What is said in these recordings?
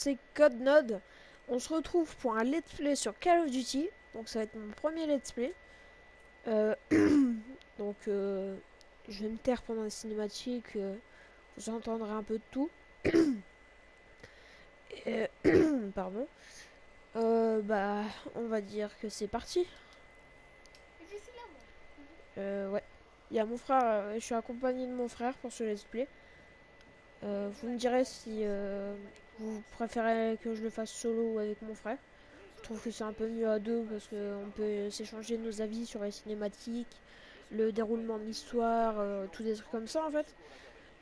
c'est CodeNode. On se retrouve pour un let's play sur Call of Duty. Donc ça va être mon premier let's play. Euh, donc je vais me taire pendant les cinématiques. Vous entendrez un peu de tout. Et, pardon. Bah, on va dire que c'est parti. Ouais. Il y a mon frère. Je suis accompagné de mon frère pour ce let's play. Vous me direz si vous préférez que je le fasse solo ou avec mon frère. Je trouve que c'est un peu mieux à deux parce qu'on peut s'échanger nos avis sur les cinématiques, le déroulement de l'histoire, tout des trucs comme ça en fait.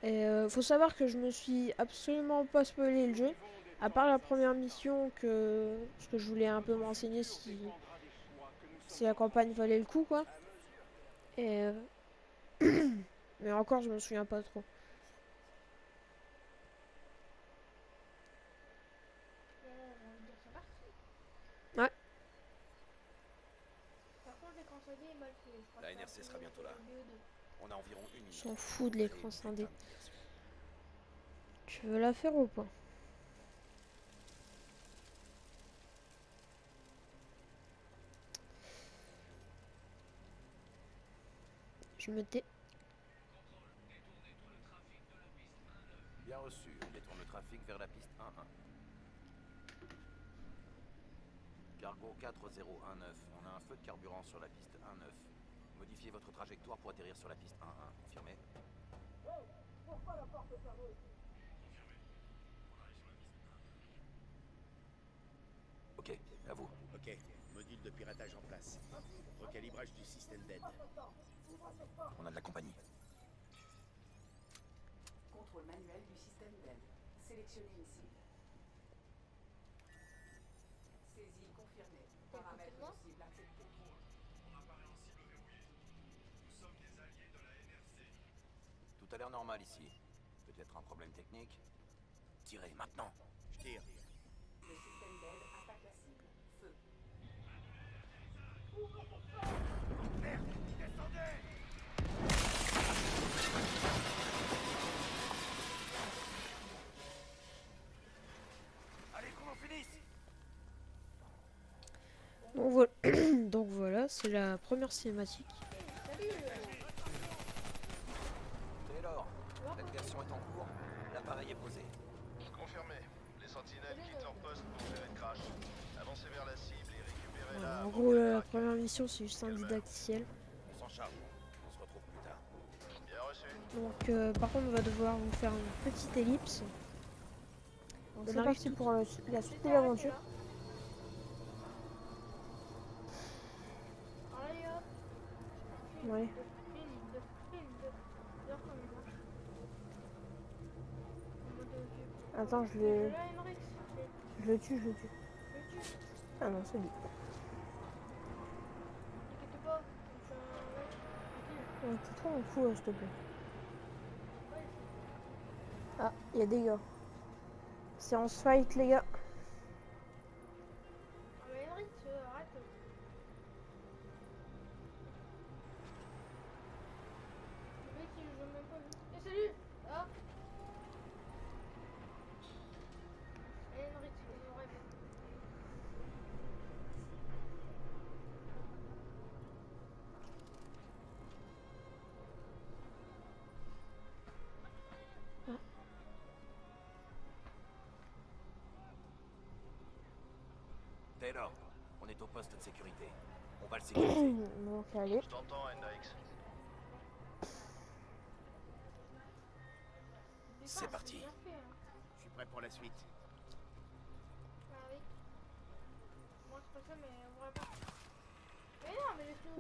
Et faut savoir que je me suis absolument pas spoilé le jeu, à part la première mission parce que je voulais un peu m'enseigner si la campagne valait le coup quoi. Et mais encore je me souviens pas trop. Ouais. La NRC sera bientôt là. On a environ une minute. S'en fout de Allez, l'écran scindé. putain de diversion. Tu veux la faire ou pas? Je me tais. Bien reçu. Détourne le trafic vers la piste 1-1. Cargo 4019. On a un feu de carburant sur la piste 1-9. Modifiez votre trajectoire pour atterrir sur la piste 1-1. Confirmé. Ok, à vous. Ok, module de piratage en place. Recalibrage du système d'aide. On a de la compagnie. Contrôle manuel du système d'aide. Sélectionnez une cible. Saisie confirmée. Paramètres de cible acceptés. Tout a l'air normal ici. Peut-être un problème technique. Tirez, maintenant. Je tire. Le système d'aide attaque la cible. Feu. Allez, qu'on en finisse. Donc voilà, donc voilà, c'est la première cinématique. Taylor, l'activation est en cours. L'appareil est posé. Confirmé. Les sentinelles quittent leur poste pour gérer le crash. Avancez vers la cible et récupérez-la Voilà, en avant gros, qu'elle la craque. première mission, c'est juste un didacticiel. On s'en charge. On se retrouve plus tard. Bien reçu. Donc, par contre, on va devoir vous faire une petite ellipse. Donc, c'est parti pour la suite de l'aventure. Ouais. Attends, je le tue. Ah non, c'est lui. Ouais, t'es trop un fou, s'il te plaît. Ah, il y a des gars. Séance fight, les gars. Taylor, on est au poste de sécurité. On va le sécuriser. Donc, allez. Je t'entends, Hendrix. C'est parti. Je suis prêt pour la suite.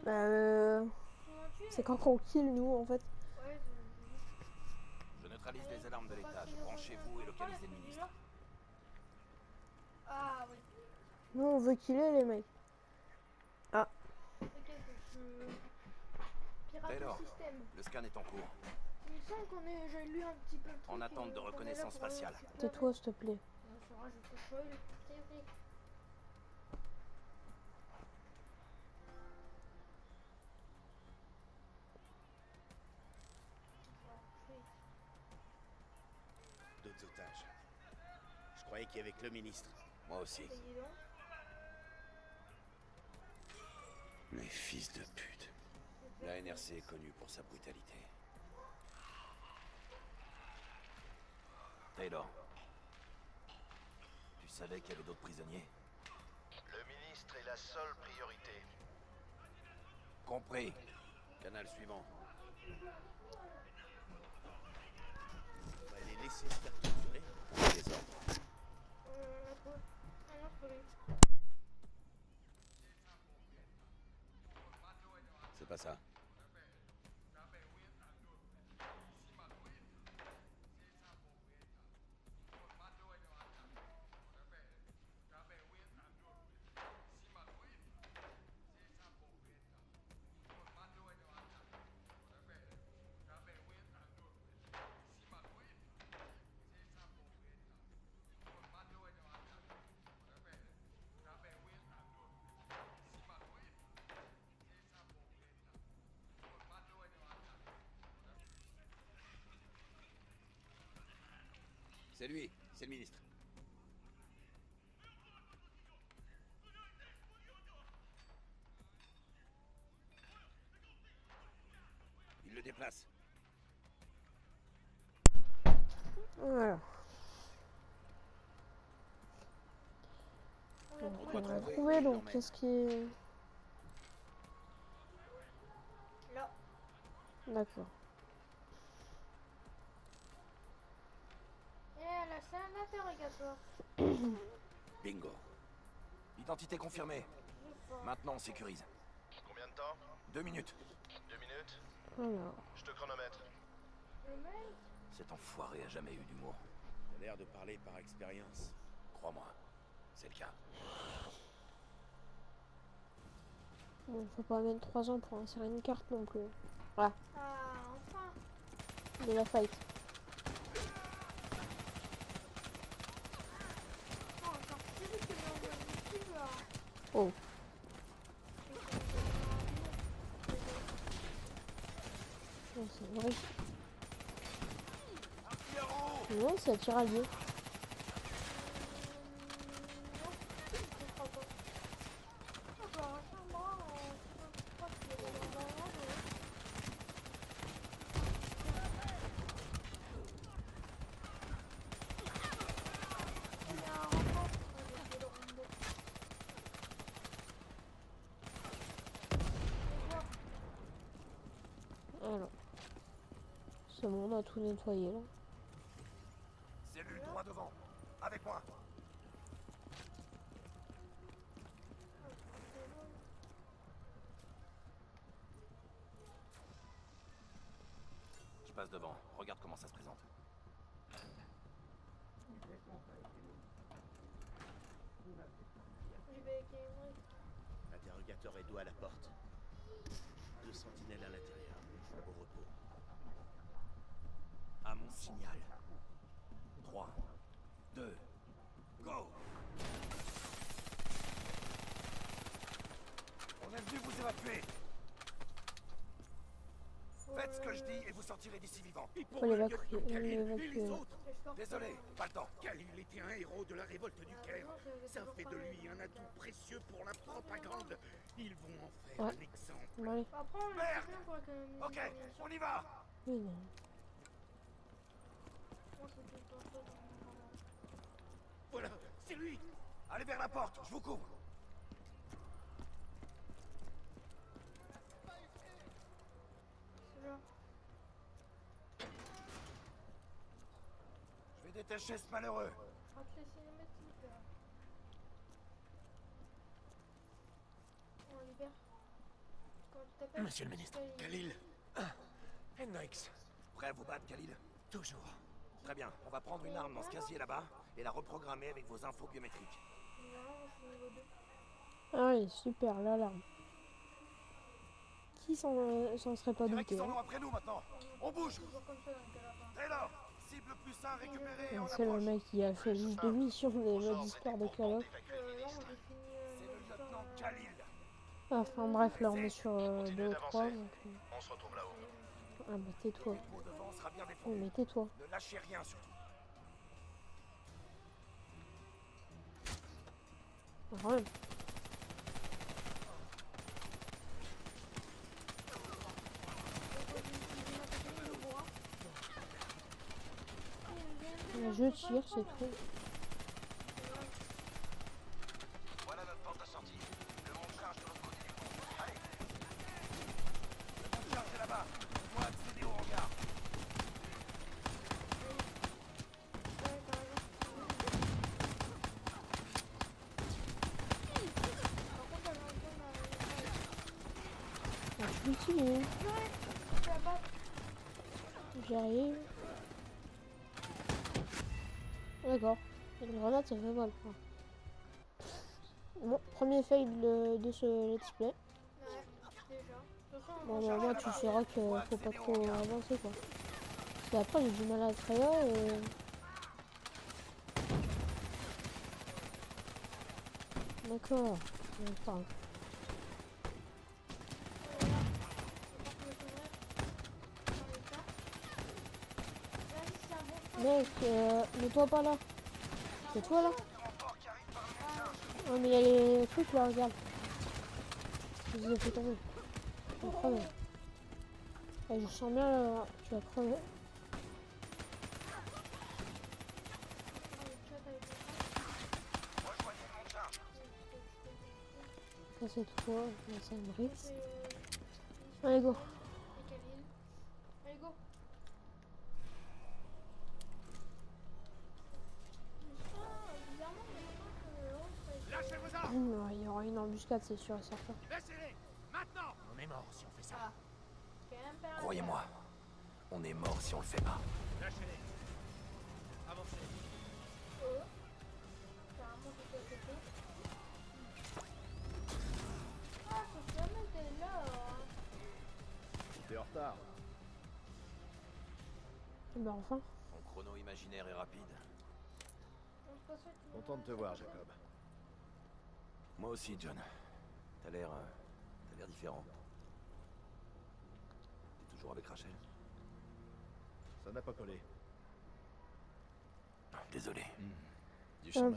Bah, c'est quand on kill, nous, en fait. Je neutralise les alarmes de l'étage. Branchez-vous et localisez le ministre. Nous, on veut killer les mecs. Ah, Taylor, le scan est en cours. En attente de reconnaissance faciale. tais-toi, s'il te plaît. D'autres otages. Je croyais qu'il y avait que le ministre. Moi aussi. Et dis donc. Les fils de pute. La NRC est connue pour sa brutalité. Taylor. Tu savais qu'il y avait d'autres prisonniers? Le ministre est la seule priorité. Compris. Canal suivant. On va les laisser se faire torturer. Les ordres. C'est pas ça. C'est lui, c'est le ministre. Il le déplace. Voilà. On On a trouvé, donc qu'est-ce qui est... Là. D'accord. Et la salle d'interrogatoire. Bingo. Identité confirmée. Maintenant, on sécurise. Combien de temps? 2 minutes. 2 minutes? Alors, Je te chronomètre. Le mec. Cet enfoiré a jamais eu d'humour. T'as l'air de parler par expérience. Crois-moi, c'est le cas. bon, faut pas mettre 3 ans pour insérer une carte non plus. Voilà, Ah, enfin. de la fight. Oh, encore celui qui m'a envoyé une pub, là. Oh, non, c'est vrai. Non, c'est un tiraillé. Non, je crois pas. Ah, bah, enfin, moi, je crois qu'il est dans l'ordre. Il y a un renfort. J'ai le Rambo. Alors, ce monde a tout nettoyé là. Cellule droit devant. Avec moi. Je passe devant. Regarde comment ça se présente. J'ai béqué, ouais. L'interrogateur est dos à la porte. 2 sentinelles à l'intérieur. Au repos. À mon signal. 3, 2, go! On est venu vous évacuer. Faites ce que je dis et vous sortirez d'ici vivant. Faut l'évacuer. L'évacuer. Désolé, pas le temps. Khalil était un héros de la révolte du Caire. Ça fait de lui un atout précieux pour la propagande. Ils vont en faire Ouais. un exemple. Bon, allez. Après, on a Merde. quelqu'un pour économiser. Ok, on y va. Oui, non. Moi, c'est tout le temps ça dans mon moment. Voilà, c'est lui. Allez vers la porte, je vous couvre. C'est là. Je vais détacher ce malheureux. Rate les cinématiques, là. On libère. Comment tu t'appelles? Monsieur le ministre. Khalil. Hendrix. Prêt à vous battre, Khalil? Toujours. Très bien, on va prendre une arme dans ce casier là-bas et la reprogrammer avec vos infos biométriques. Non, c'est niveau 2. Ah oui, super, l'alarme. Qui s'en serait pas Je dirais douté qu'ils en hein. ont après nous maintenant. On bouge. Toujours comme ça dans le carapin. Taylor, cible plus 1 récupérée et on C'est le approche. mec qui a fait juste 2 missions des modes histoire de Call of. Là, on a fini C'est le l'histoire, lieutenant Khalil. Enfin bref, là on est sur 2 ou 3. Donc... On se retrouve là-haut. Ah bah tais-toi. Au devant sera bien Oui, défendu. mais tais-toi. Ne lâchez rien surtout. Quand même. Je tire, c'est tout. Voilà notre porte à sortie. Le monde charge de l'autre côté du pont. Allez. Le monde charge est là-bas. On doit accéder au hangar. Ah, je suis utile. J'arrive. D'accord. Une grenade, ça fait mal. Bon, premier fail de ce let's play. Ouais, déjà. De toute façon, Bon, bah, moi, tu sauras qu'il faut pas trop avancer, quoi. Parce qu'après, j'ai du mal à trahir et... D'accord. Attends. Mec, mets-toi pas là. C'est toi là? Oh mais il y a les trucs là, regarde. Je les ai fait tomber. Tu vas crever. Ouais, je sens bien là, tu vas crever. Ça c'est toi, là ça me brise. Allez go. Allez, go. Lâchez vos armes. Il y aura une embuscade, c'est sûr et certain. Laissez-les. Maintenant. On est mort si on fait ça. Croyez-moi, on est mort si on le fait pas. Lâchez-les. Avancez. T'es en retard. Bah enfin. Mon chrono imaginaire est rapide. Content de te voir, Jacob. Moi aussi, John. T'as l'air différent. T'es toujours avec Rachel? Ça n'a pas collé. Désolé.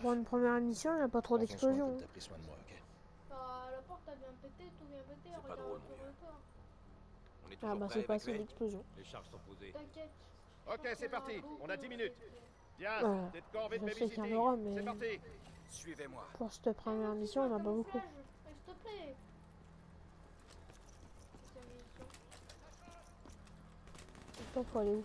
Pour une première émission, il n'y a pas trop d'explosions. T'as pris soin de moi, ok? La porte elle vient péter, tout vient péter. C'est pas Regarde drôle, autour mon de gars. toi. On est Ah toujours bah prêt c'est à pas assez évacuer? d'explosion. Les charges sont posées. T'inquiète. Ok, c'est parti. On a 10 minutes. Tiens, Ouais, t'es de corvée de je sais qu'il y en babysitting. aura, mais- C'est parti. Suivez-moi. Pour cette première mission, il n'y en a pas beaucoup. S'il te plaît. Je sais pas faut aller où.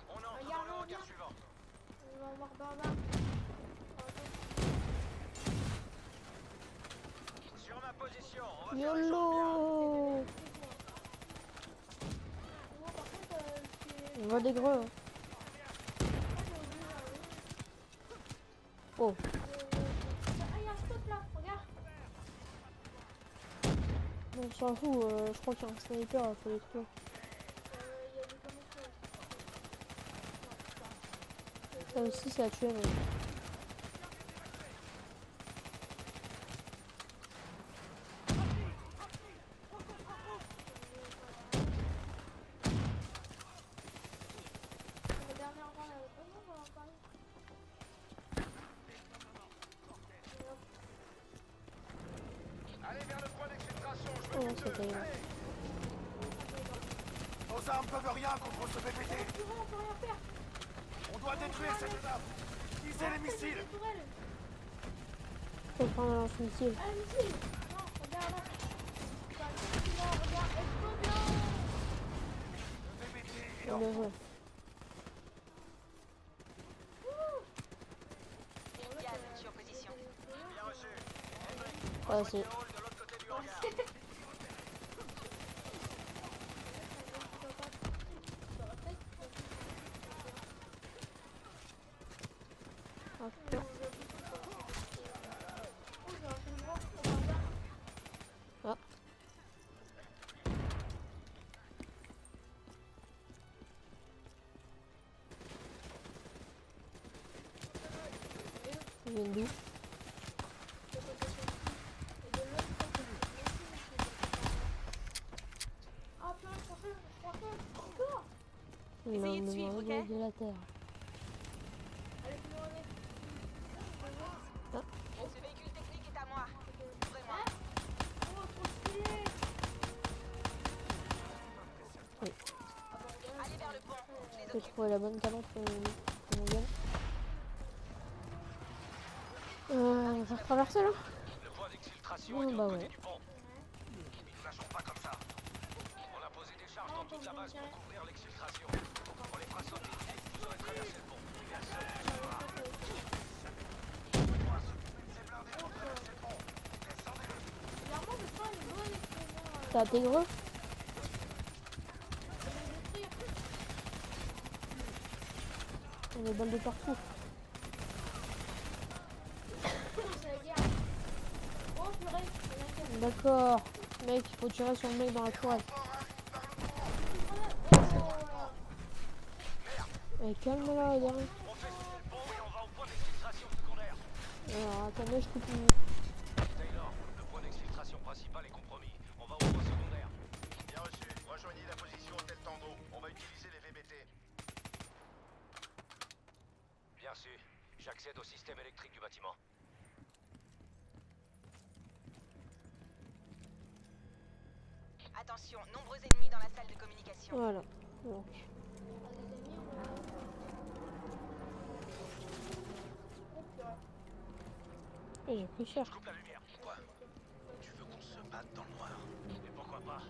On entre Regarde, dans le hangar regarde. suivant. On va voir Barbare. Sur ma position, on va faire les choses bien. YOLO! Par contre, On voit des greux. Hein. Oh, Ah, il y a un stop là, regarde. on s'en fout, je crois qu'il y a un sniper, il faut les trouver. Il y a des commentaires. Ça aussi, ça a tué, mais... La dernière fois, non, on va en parler. Allez vers le point d'exfiltration. Je Oh, veux c'est terrible. Nos armes peuvent rien contre ce PPT. On peut rien faire. On doit détruire cette arme. Visez les missiles. Les tourelles. Faut prendre un lance-missile. Ah, missile. Non, regarde là. Non, regarde, explosion. Le PPT est Bien en joué. Bienvenue sur position. Bien reçu. Ah, c'est... Hall de l'autre côté du hangar. Ah, putain. Ah. Il vient d'où? Ah, plein, encore. Non. me suivre, demander ok? de la terre. Allez, plus loin, mec. Ce véhicule technique est à moi. Ouvrez-moi. Oh, trop stylé. Allez vers le pont. Je les J'ai occupe. trouvé la bonne cadence pour mon gars. On va faire traverser là? Le point d'exfiltration Ouais, est de bah l'autre côté ouais. du pont. Mais nous lâchons pas comme ça. On a posé des charges dans toute la base pour couvrir l'exfiltration. On les fera sauter. Vous aurez traversé le pont. Personne ne saura. Ces blindés vont traverser le pont. Descendez-le. Clairement, c'est pas une bonne explosion. T'as intégré? Il y a des balles de partout. C'est la guerre. Oh, purée. Il y en a qui- D'accord. Mec, il faut tirer sur le mec dans la tourelle. Eh, calme-la, derrière. On fait sauter le pont et on va au point d'exfiltration secondaire. Alors, attendez, je coupe une... Taylor, le point d'exfiltration principal est compromis. On va au point secondaire. Bien reçu. Rejoignez la position Hôtel Tango. On va utiliser les VBT. Bien sûr. J'accède au système électrique du bâtiment. Attention, nombreux ennemis dans la salle de communication. Voilà. Donc, et j'ai pris cher. Coupe la lumière. Quoi? Tu veux qu'on se batte dans le noir? Mais pourquoi pas?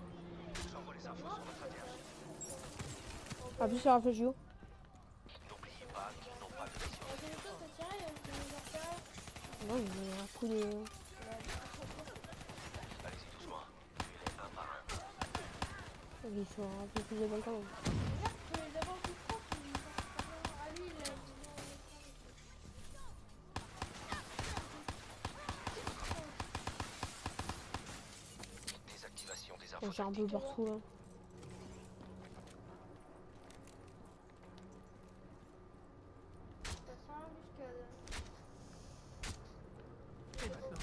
J'envoie les infos sur votre alliage. Appuie sur la flèche du haut. N'oubliez pas qu'ils n'ont pas de mission. Non, il y a un coup de... Allez-y doucement. Tuez-les un par un. Il faut un peu plus de balles quand même. Désactivation des Bon, infos. j'ai un peu partout là.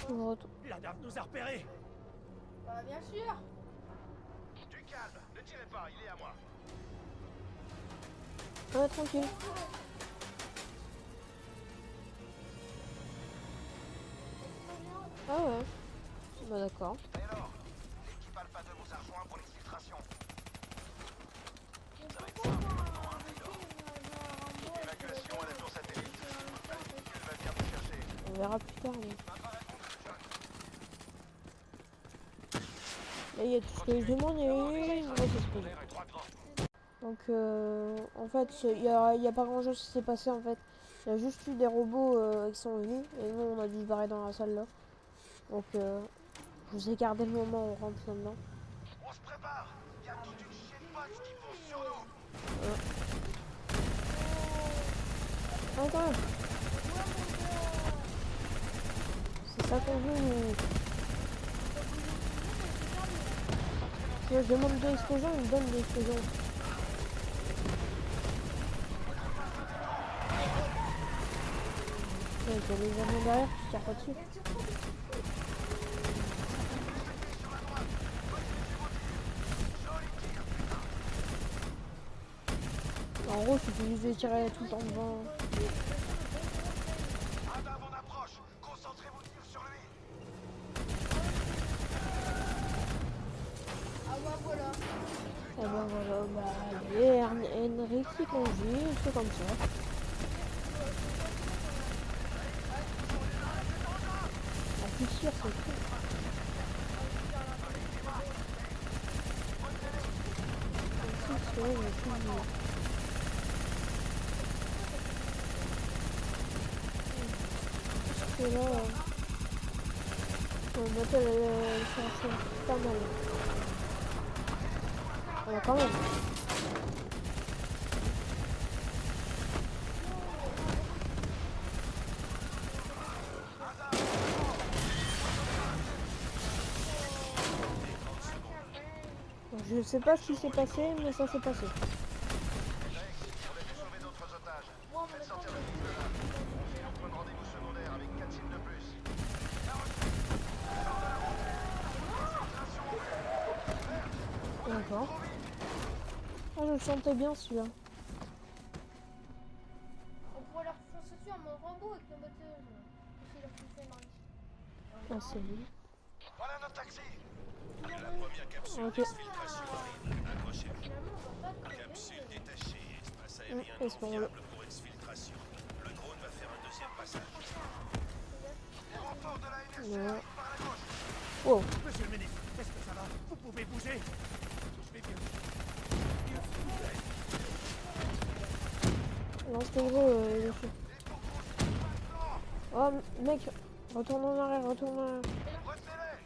Je retourne. La DAF nous a repérés. Bah, bien sûr. Du calme. Ne tirez pas. Il est à moi. Ah, tranquille. Ah ouais. Bah d'accord. Taylor, l'équipe Alpha 2 vous a rejoint pour l'exfiltration. Ça va être simple maintenant, hein, Taylor. Évacuation à la tour satellite. Elle va venir vous chercher. On verra plus tard. Mais... Là, il y a tout ce que je demande et ouais, ça se pose. Donc en fait, il y a pas grand chose qui s'est passé en fait. Il y a juste eu des robots qui sont venus et nous on a dû se barrer dans la salle là. Donc je vous ai gardé le moment où on rentre là-dedans. On se prépare. Il y a toute une chienne de bots qui foncent sur nous. Ah, quand même. C'est ça qu'on veut. Moi, je demande de l'explosion, il me donne de l'explosion. Il y a les avions derrière qui tirent pas dessus. En gros, il suffit juste de tirer tout le temps devant. Radar en approche. Concentrez vos tirs sur lui. Ah bah voilà. Et ben voilà, bah, allez, Henry qui conduit, c'est comme ça. La poussière, c'est cool. C'est vrai, mais tout le parce que là, le bateau, elle fonctionne pas mal. Ouais, quand même. Je sais pas ce qui s'est passé, mais ça s'est passé. On a dû sauver d'autres otages. Faites sortir le fils de là. On file au point de rendez-vous secondaire avec 4 cibles de plus. D'accord. Ah, je le sentais bien celui-là. mon Rambo avec la batteuse. Qu'est-ce qu'il a fait, Marie? Ah, c'est lui. Voilà notre taxi. La première capsule Ok. d'exfiltration arrive. Accrochez-vous. Finalement, on va pas crever. Capsule détachée, espace aérien et non c'est bon, viable pour exfiltration. Le drone va faire un deuxième passage. Renfort de la NSC Ouais. arrive par la gauche. Oh, Monsieur le ministre, est-ce que ça va? Vous pouvez bouger? Je vais bien. non, c'était gros, le feu. Oh, mec, retourne en arrière, retourne en arrière. Retenez-les.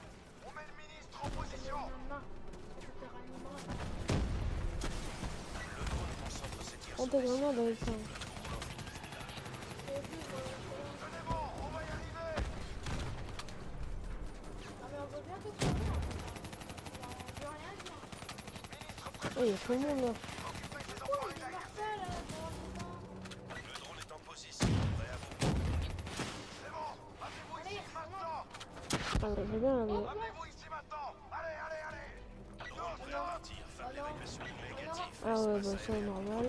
On met le ministre en position. Le drone concentre ses tirs Prends sur tes les cibles. grenades avec ça. Tenez bon, on va y arriver. Ah mais on va bientôt crever en fait. On peut rien dire. Oh, il y a tout le monde là. Occupez ces Oh, enfants il est éteints. mortel Le drone est en position, prêt à vous. C'est bon, amenez-vous ici maintenant. Ah, ouais, j'ai bien la vie. Amenez-vous ici maintenant. Allez, allez, allez. Drone prêt à partir, femme d'évacuation négative. Ah ouais, bah ça, normal.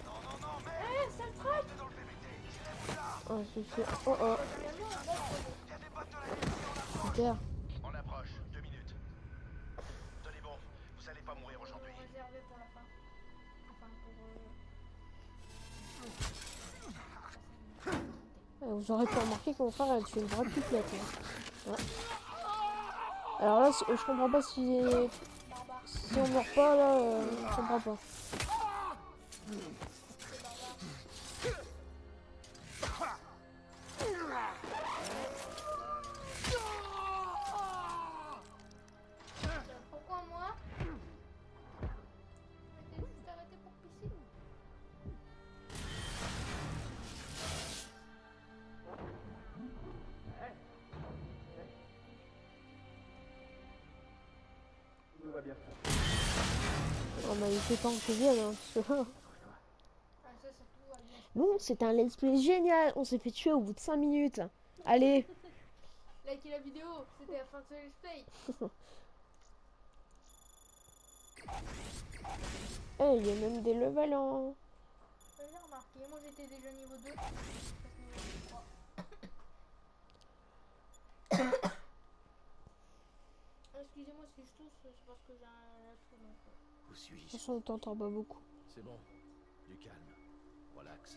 Non, non, non, mais Eh, ça le traite. montez dans le PVT. Tirez-vous là. Ah, c'est sûr. Oh, oh, Finalement, on va crever. Il y a des bottes de la NSC en approche. super. On approche, 2 minutes. Tenez bon, vous allez pas mourir aujourd'hui. Réservé pour la fin. Enfin, pour... Vous aurez pu remarquer que mon frère a tué une vraie pipelette. Hein. Ouais. Alors là, je comprends pas si on meurt pas là, je comprends pas. Pourquoi moi? Je m'étais juste arrêté pour pisser. Oh bah il fait pas que je vienne, hein, parce que... Ah, ça tout va bien. Bon, c'était un let's play génial, on s'est fait tuer au bout de 5 minutes. Allez, Likez la vidéo, c'était la fin de ce let's play. eh, il y a même des levels en... J'ai remarqué, moi j'étais déjà niveau 2. Excusez-moi si je tousse, c'est parce que j'ai un trou donc. Vous De suis toute façon, on t'entend pas beaucoup. C'est bon. Du calme. Relax.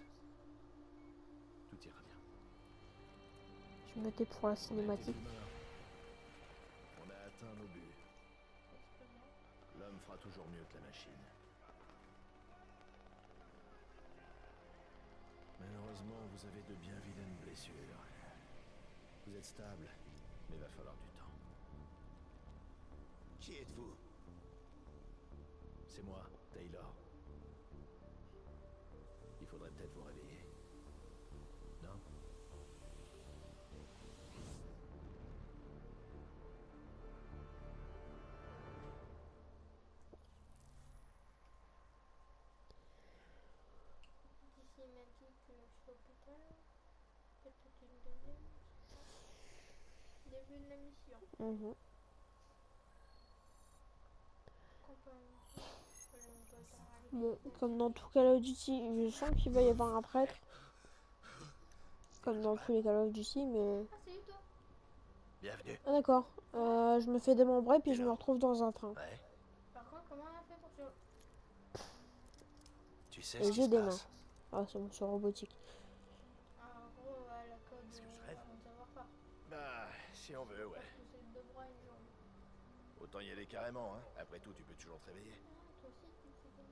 Tout ira bien. Je me tais pour la On a été cinématique. humains. On a atteint nos buts. L'homme fera toujours mieux que la machine. Malheureusement, vous avez de bien vilaines blessures. Vous êtes stable, mais il va falloir du temps. Qui êtes-vous? C'est moi, Taylor. Il faudrait peut-être vous réveiller. Non? D'ici il m'a dit que je suis au hôpital. Peut-être une deuxième. Début de la mission. Mhm. Bon, comme dans tout Call of Duty, je sens qu'il va y avoir un prêtre. Comme dans tous les Call of Duty, mais... Ah, c'est toi. Bienvenue. Ah d'accord, je me fais démembrer puis je me retrouve dans un train. Ouais. Par contre, comment on a fait pour que... Tu sais Et ce qui j'ai se des mains. passe. Ah c'est bon, c'est robotique. En gros, la code, Est-ce que je rêve on ne savoir pas. Bah, si on veut, ouais. Parce que c'est deux bras et une jambe. Autant y aller carrément, hein. Après tout, tu peux toujours te réveiller. Toi aussi, tu fais des mains.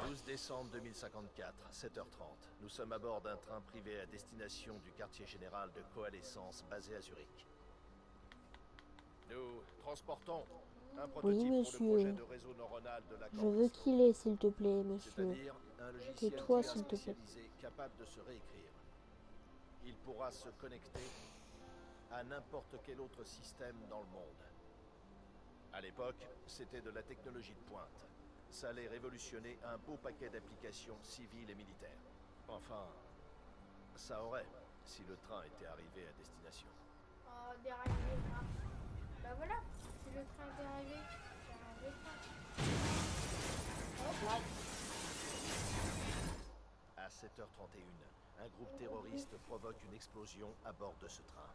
12 décembre 2054, 7h30. Nous sommes à bord d'un train privé à destination du quartier général de coalescence basé à Zurich. Nous transportons un prototype pour monsieur. le projet de réseau neuronal de la Je veux qu'il ait, s'il te plaît, monsieur. c'est-à-dire un logiciel Tais-toi, d'IA s'il te plaît. spécialisé capable de se réécrire. Il pourra se connecter à n'importe quel autre système dans le monde. À l'époque, c'était de la technologie de pointe. Ça allait révolutionner un beau paquet d'applications civiles et militaires. Enfin, ça aurait, si le train était arrivé à destination. Oh, déraillé, grave. Bah voilà, si le train est arrivé, c'est un vrai train. Hop là. À 7h31, un groupe terroriste provoque une explosion à bord de ce train.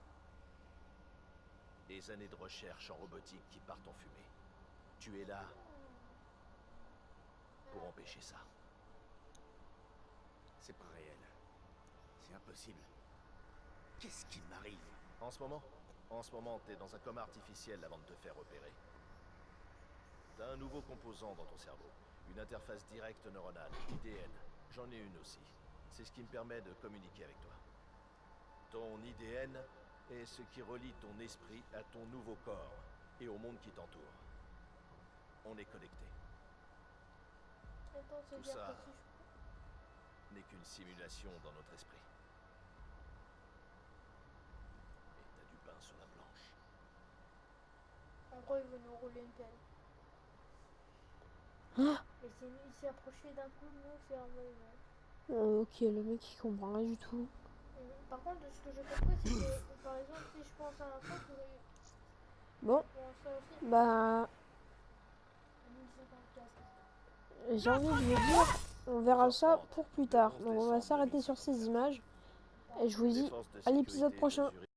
Des années de recherche en robotique qui partent en fumée. Tu es là pour empêcher ça. C'est pas réel. C'est impossible. Qu'est-ce qui m'arrive? En ce moment, t'es dans un coma artificiel avant de te faire opérer. T'as un nouveau composant dans ton cerveau. Une interface directe neuronale, IDN. J'en ai une aussi. C'est ce qui me permet de communiquer avec toi. Ton IDN est ce qui relie ton esprit à ton nouveau corps et au monde qui t'entoure. On est connectés. Attends, c'est Tout bien ça précis. n'est qu'une simulation dans notre esprit. Et t'as du pain sur la planche. En gros, il veut nous rouler une pelle. Ah Mais il s'est approché d'un coup de nous, c'est un mode. ok, le mec il comprend rien du tout. Par contre, ce que j'ai compris, c'est que, par exemple, si je pense à un truc, Bon, pour ça aussi, bah 1054. j'ai envie de vous dire, on verra ça pour plus tard. Donc on va s'arrêter sur ces images. Et je vous dis Les forces de à l'épisode sécurité de prochain. Zurich